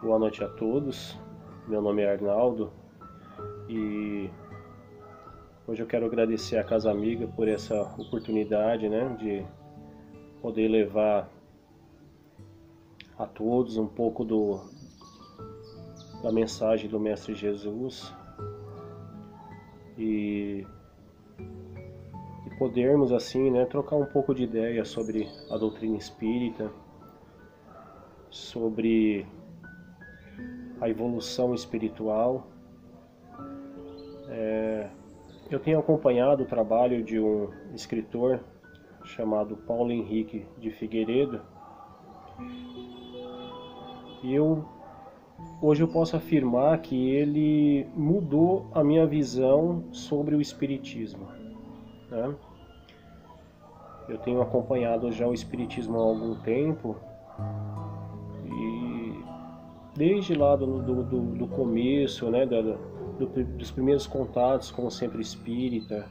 Boa noite a todos. Meu nome é Arnaldo e hoje eu quero agradecer à Casa Amiga por essa oportunidade, de poder levar a todos um pouco da mensagem do Mestre Jesus e podermos assim, trocar um pouco de ideia sobre a doutrina espírita, sobre a evolução espiritual. Eu tenho acompanhado o trabalho de um escritor chamado Paulo Henrique de Figueiredo e hoje eu posso afirmar que ele mudou a minha visão sobre o espiritismo, né? Eu tenho acompanhado já o espiritismo há algum tempo e desde lá do começo, dos primeiros contatos com o centro espírita,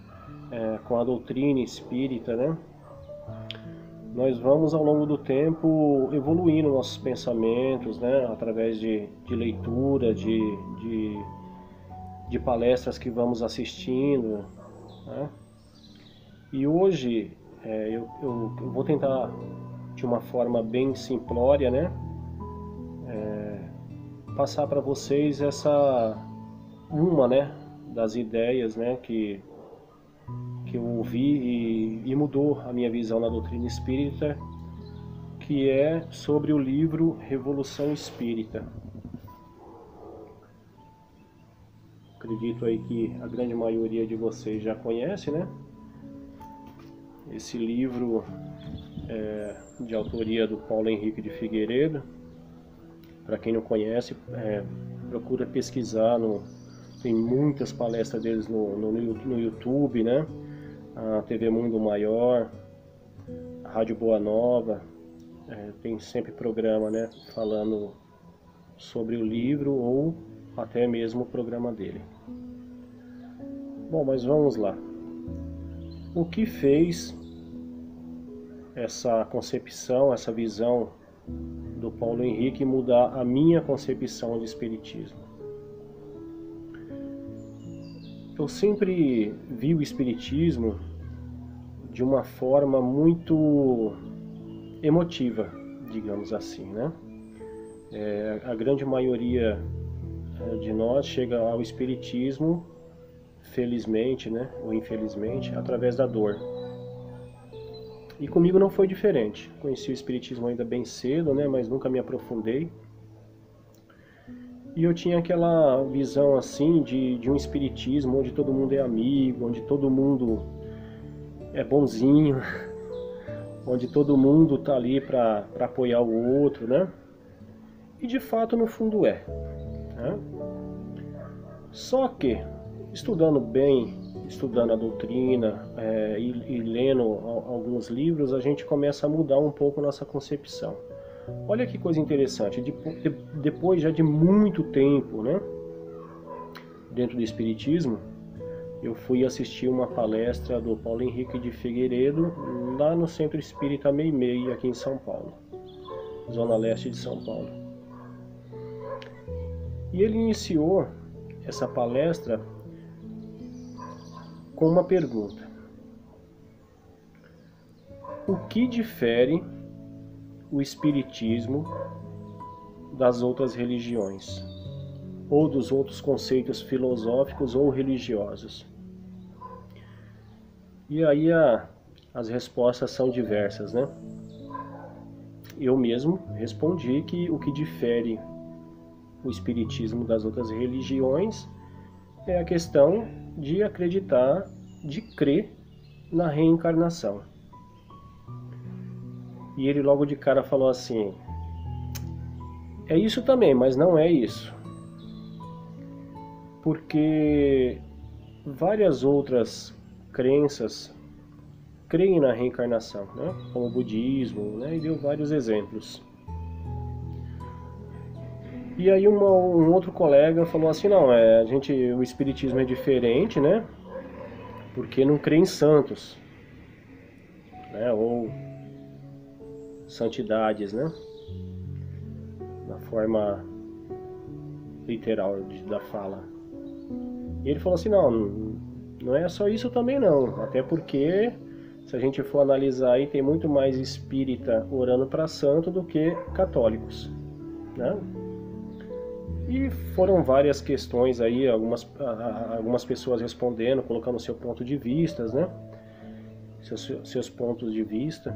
com a doutrina espírita, nós vamos ao longo do tempo evoluindo nossos pensamentos, através de leitura, de palestras que vamos assistindo, né? E hoje eu vou tentar de uma forma bem simplória, passar para vocês uma das ideias, que eu ouvi e mudou a minha visão na doutrina espírita, que é sobre o livro Revolução Espírita. Acredito aí que a grande maioria de vocês já conhece, Esse livro é de autoria do Paulo Henrique de Figueiredo. Para quem não conhece, procura pesquisar, tem muitas palestras deles no YouTube, A TV Mundo Maior, a Rádio Boa Nova, tem sempre programa, falando sobre o livro ou até mesmo o programa dele. Bom, mas vamos lá. O que fez essa concepção, essa visão do Paulo Henrique mudar a minha concepção de espiritismo? Eu sempre vi o espiritismo de uma forma muito emotiva, digamos assim, A grande maioria de nós chega ao espiritismo, felizmente, ou infelizmente, através da dor. E comigo não foi diferente. Conheci o espiritismo ainda bem cedo, mas nunca me aprofundei. E eu tinha aquela visão assim de um espiritismo onde todo mundo é amigo, onde todo mundo é bonzinho, onde todo mundo tá ali para apoiar o outro, E de fato no fundo Só que, estudando a doutrina e lendo alguns livros, a gente começa a mudar um pouco nossa concepção. Olha que coisa interessante, depois já de muito tempo, dentro do espiritismo, eu fui assistir uma palestra do Paulo Henrique de Figueiredo lá no Centro Espírita Meimei, aqui em São Paulo, zona leste de São Paulo. E ele iniciou essa palestra com uma pergunta: o que difere o espiritismo das outras religiões ou dos outros conceitos filosóficos ou religiosos? E aí as respostas são diversas, Eu mesmo respondi que o que difere o espiritismo das outras religiões é a questão de acreditar, de crer na reencarnação. E ele logo de cara falou assim: é isso também, mas não é isso. Porque várias outras crenças creem na reencarnação, como o budismo, e deu vários exemplos. E aí um outro colega falou assim: não, o espiritismo é diferente, porque não crê em santos, ou santidades, na forma literal da fala. E ele falou assim, não é só isso também não, até porque se a gente for analisar aí, tem muito mais espírita orando para santo do que católicos, né? E foram várias questões aí, algumas pessoas respondendo, colocando seu ponto de vista, né? Seus pontos de vista.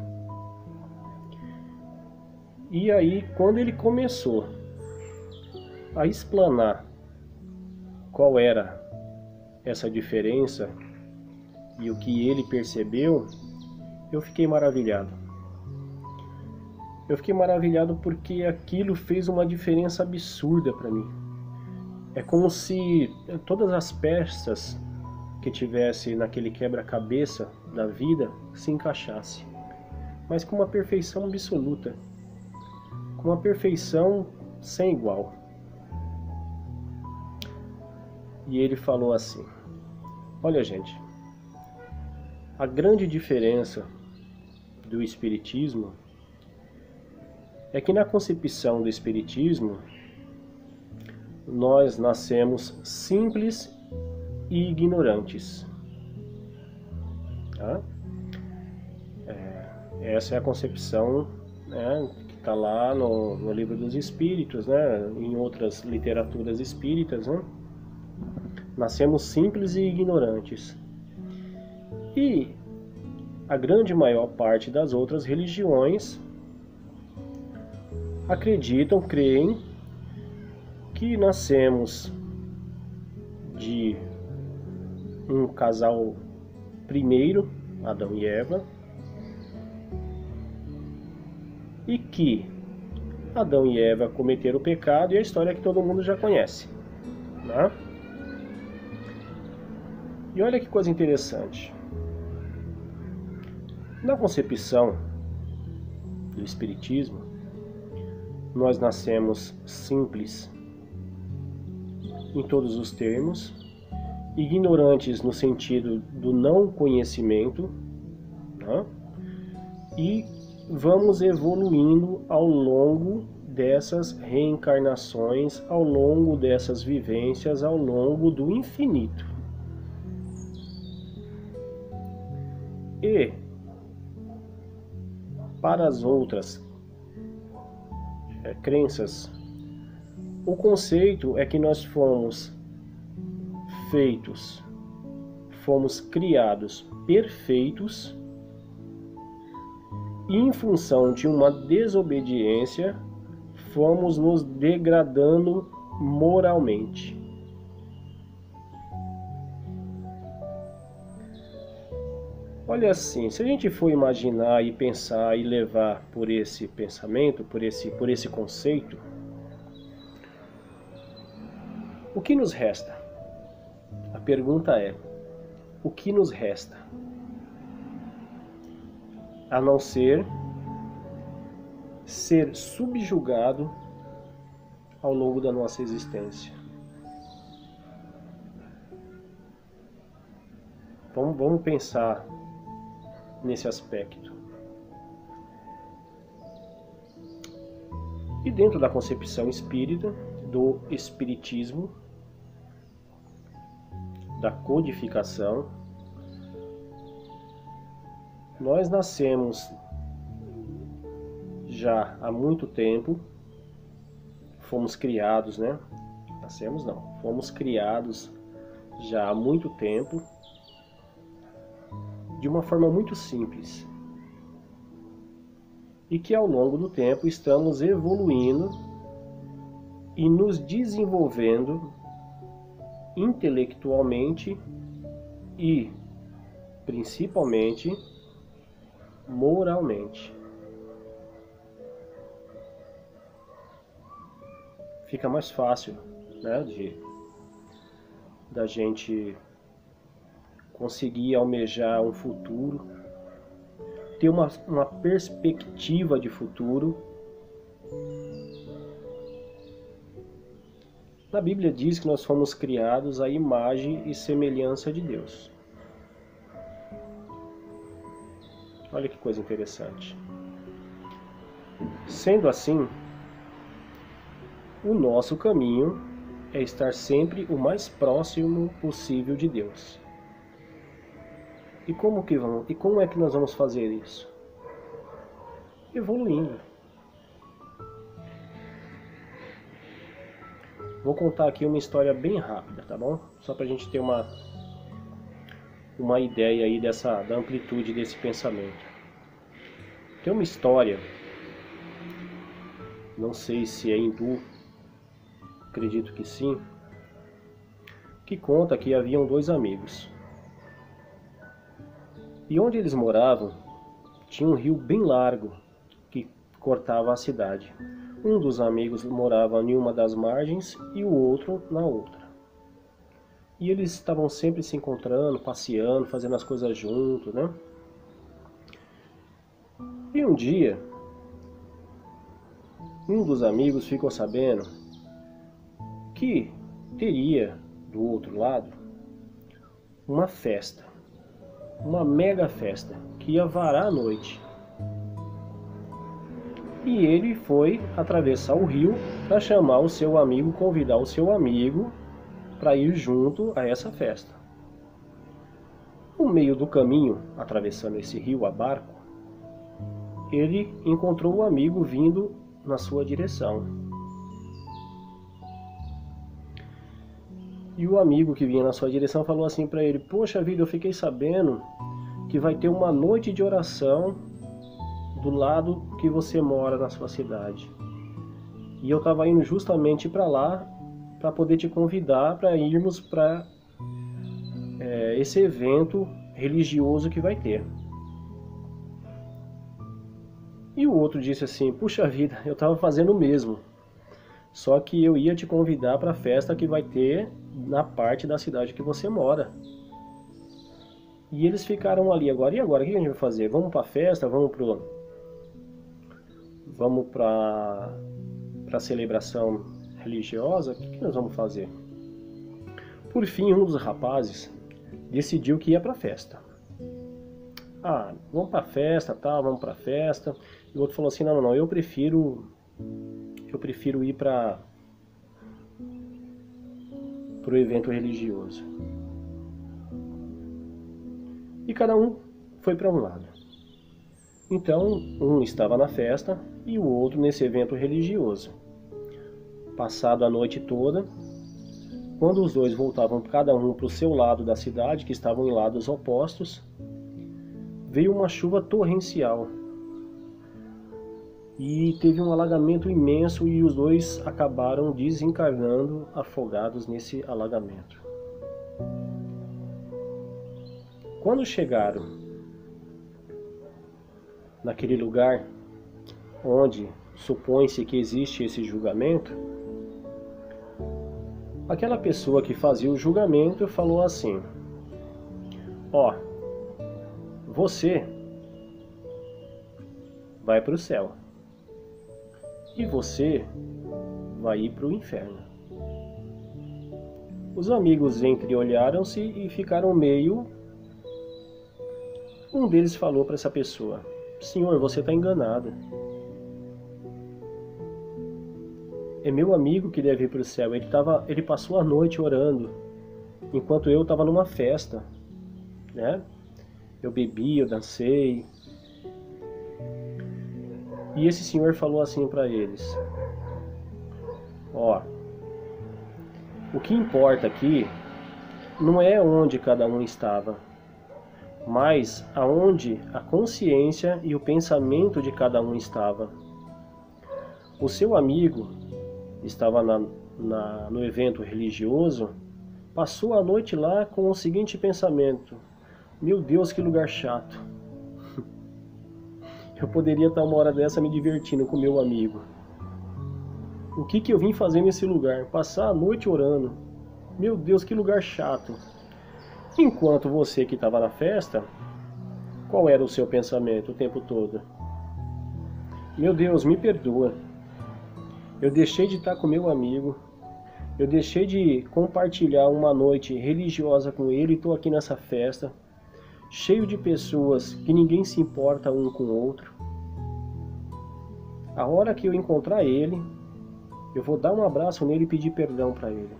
E aí, quando ele começou a explanar qual era essa diferença e o que ele percebeu, eu fiquei maravilhado. Eu fiquei maravilhado porque aquilo fez uma diferença absurda para mim. É como se todas as peças que tivesse naquele quebra-cabeça da vida se encaixasse, mas com uma perfeição absoluta, com uma perfeição sem igual. E ele falou assim: olha, gente, a grande diferença do Espiritismo é que na concepção do Espiritismo nós nascemos simples e ignorantes. Tá? Essa é a concepção, né, que está lá no Livro dos Espíritos, né, em outras literaturas espíritas, né? Nascemos simples e ignorantes. E a grande maior parte das outras religiões creem que nascemos de um casal primeiro, Adão e Eva, e que Adão e Eva cometeram o pecado, e a história que todo mundo já conhece, né? E olha que coisa interessante. Na concepção do Espiritismo, nós nascemos simples em todos os termos, ignorantes no sentido do não conhecimento, né? E vamos evoluindo ao longo dessas reencarnações, ao longo dessas vivências, ao longo do infinito. E para as outras crenças, o conceito é que nós fomos feitos, fomos criados perfeitos, e em função de uma desobediência fomos nos degradando moralmente. Olha assim, se a gente for imaginar e pensar e levar por esse pensamento, por esse conceito, o que nos resta? A pergunta é: o que nos resta? A não ser subjugado ao longo da nossa existência. Vamos pensar nesse aspecto. E dentro da concepção espírita, do espiritismo, da codificação, nós nascemos já há muito tempo, fomos criados, né? Nascemos não, fomos criados já há muito tempo, de uma forma muito simples, e que ao longo do tempo estamos evoluindo e nos desenvolvendo intelectualmente e principalmente moralmente. Fica mais fácil, né, da gente conseguir almejar um futuro, ter uma perspectiva de futuro. Na Bíblia diz que nós fomos criados à imagem e semelhança de Deus. Olha que coisa interessante. Sendo assim, o nosso caminho é estar sempre o mais próximo possível de Deus. E como é que nós vamos fazer isso? Evoluindo. Vou contar aqui uma história bem rápida, tá bom? Só pra gente ter uma ideia aí da amplitude desse pensamento. Tem uma história, não sei se é hindu, acredito que sim, que conta que haviam dois amigos. E onde eles moravam, tinha um rio bem largo que cortava a cidade. Um dos amigos morava em uma das margens e o outro na outra. E eles estavam sempre se encontrando, passeando, fazendo as coisas juntos, né? E um dia, um dos amigos ficou sabendo que teria do outro lado uma festa, uma mega festa que ia varar a noite. E ele foi atravessar o rio para chamar o seu amigo, convidar o seu amigo para ir junto a essa festa. No meio do caminho, atravessando esse rio a barco, ele encontrou o amigo vindo na sua direção. E o amigo que vinha na sua direção falou assim para ele: "Poxa vida, eu fiquei sabendo que vai ter uma noite de oração do lado que você mora na sua cidade. E eu estava indo justamente para lá para poder te convidar para irmos para esse evento religioso que vai ter." E o outro disse assim: "Puxa vida, eu estava fazendo o mesmo. Só que eu ia te convidar para a festa que vai ter na parte da cidade que você mora." E eles ficaram ali agora. E agora, o que a gente vai fazer? Vamos para a festa? Vamos para a celebração religiosa? O que nós vamos fazer? Por fim, um dos rapazes decidiu que ia para a festa. "Ah, vamos para a festa, tá? Vamos para a festa." E o outro falou assim: não, eu prefiro ir para o evento religioso." E cada um foi para um lado. Então, um estava na festa e o outro nesse evento religioso. Passado a noite toda, quando os dois voltavam cada um para o seu lado da cidade, que estavam em lados opostos, veio uma chuva torrencial. E teve um alagamento imenso e os dois acabaram desencarnando afogados nesse alagamento. Quando chegaram naquele lugar onde supõe-se que existe esse julgamento, aquela pessoa que fazia o julgamento falou assim: "Ó, você vai para o céu e você vai ir para o inferno." Os amigos entreolharam-se e ficaram meio... Um deles falou para essa pessoa: "Senhor, você está enganado. É meu amigo que deve ir para o céu. Ele passou a noite orando, enquanto eu estava numa festa, né? Eu bebi, eu dancei." E esse senhor falou assim para eles: "Ó, o que importa aqui não é onde cada um estava, mas aonde a consciência e o pensamento de cada um estava. O seu amigo estava no evento religioso, passou a noite lá com o seguinte pensamento: meu Deus, que lugar chato. Eu poderia estar uma hora dessa me divertindo com meu amigo. O que eu vim fazer nesse lugar? Passar a noite orando. Meu Deus, que lugar chato." Enquanto você que estava na festa, qual era o seu pensamento o tempo todo? Meu Deus, me perdoa. Eu deixei de estar com meu amigo. Eu deixei de compartilhar uma noite religiosa com ele e estou aqui nessa festa, cheio de pessoas que ninguém se importa um com o outro. A hora que eu encontrar ele, eu vou dar um abraço nele e pedir perdão para ele.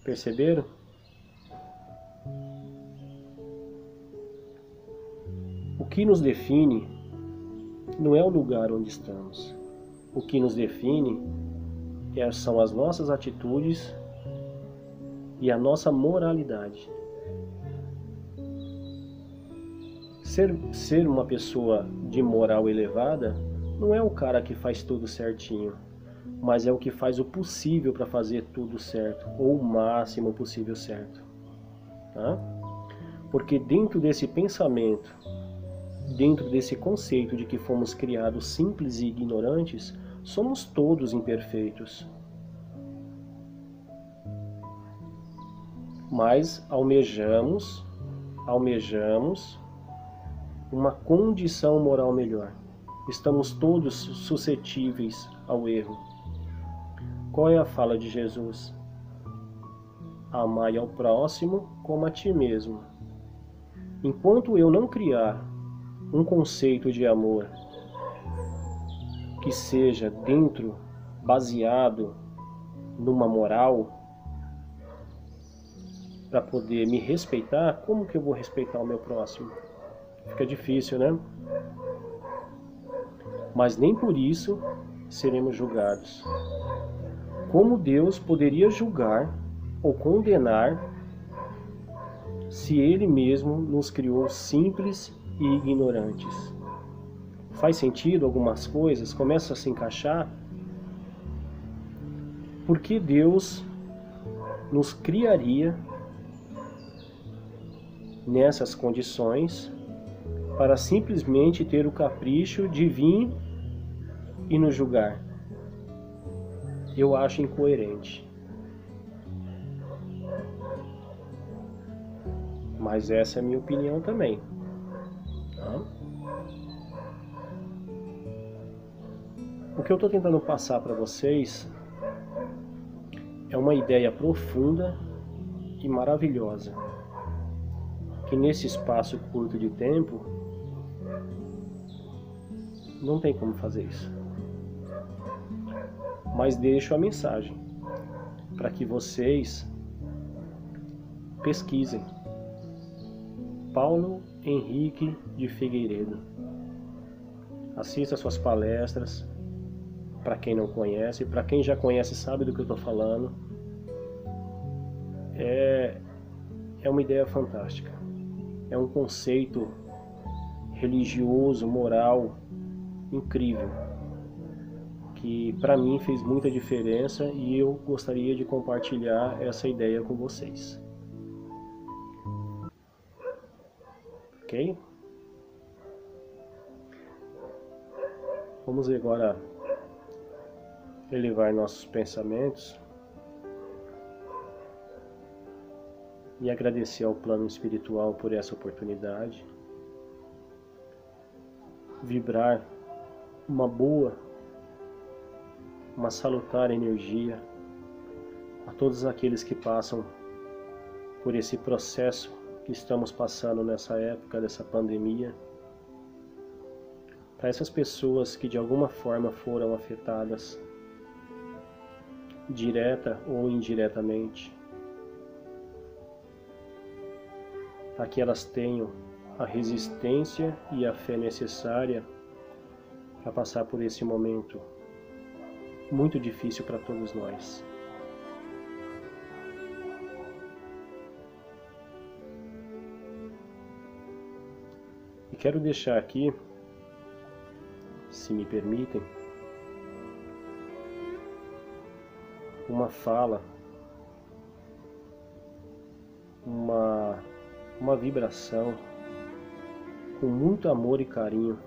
Perceberam? O que nos define não é o lugar onde estamos. O que nos define são as nossas atitudes e a nossa moralidade. Ser uma pessoa de moral elevada não é o cara que faz tudo certinho, mas é o que faz o possível para fazer tudo certo, ou o máximo possível certo. Tá? Porque dentro desse pensamento, dentro desse conceito de que fomos criados simples e ignorantes, somos todos imperfeitos. Mas almejamos uma condição moral melhor. Estamos todos suscetíveis ao erro. Qual é a fala de Jesus? Amai ao próximo como a ti mesmo. Enquanto eu não criar um conceito de amor que seja baseado numa moral, para poder me respeitar, como que eu vou respeitar o meu próximo? Fica difícil, né? Mas nem por isso seremos julgados. Como Deus poderia julgar ou condenar se Ele mesmo nos criou simples e ignorantes? Faz sentido algumas coisas? Começa a se encaixar? Por que Deus nos criaria nessas condições para simplesmente ter o capricho de vir e nos julgar? Eu acho incoerente. Mas essa é a minha opinião também. Tá? O que eu estou tentando passar para vocês é uma ideia profunda e maravilhosa, que nesse espaço curto de tempo não tem como fazer isso. Mas deixo a mensagem para que vocês pesquisem. Paulo Henrique de Figueiredo. Assista suas palestras, para quem não conhece, para quem já conhece sabe do que eu estou falando. É uma ideia fantástica. É um conceito religioso, moral, incrível, que para mim fez muita diferença e eu gostaria de compartilhar essa ideia com vocês. Ok? Vamos agora elevar nossos pensamentos e agradecer ao plano espiritual por essa oportunidade. Vibrar uma salutar energia a todos aqueles que passam por esse processo que estamos passando nessa época dessa pandemia. Para essas pessoas que de alguma forma foram afetadas, direta ou indiretamente, para que elas tenham a resistência e a fé necessária para passar por esse momento muito difícil para todos nós. E quero deixar aqui, se me permitem, uma fala, uma vibração com muito amor e carinho,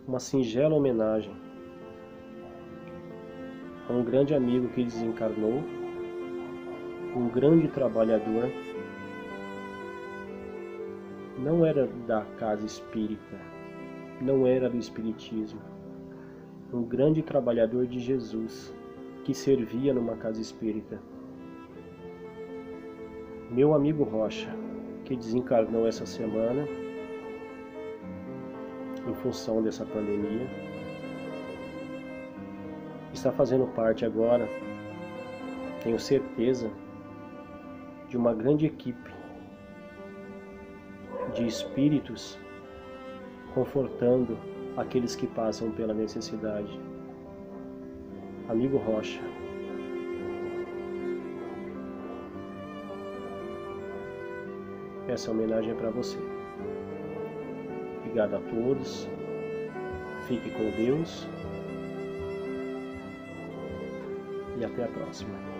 uma singela homenagem a um grande amigo que desencarnou, um grande trabalhador, não era da casa espírita, não era do espiritismo, um grande trabalhador de Jesus que servia numa casa espírita. Meu amigo Rocha, que desencarnou essa semana, em função dessa pandemia. Está fazendo parte agora, tenho certeza, de uma grande equipe de espíritos confortando aqueles que passam pela necessidade. Amigo Rocha, essa homenagem é para você. Obrigado a todos. Fique com Deus. E até a próxima.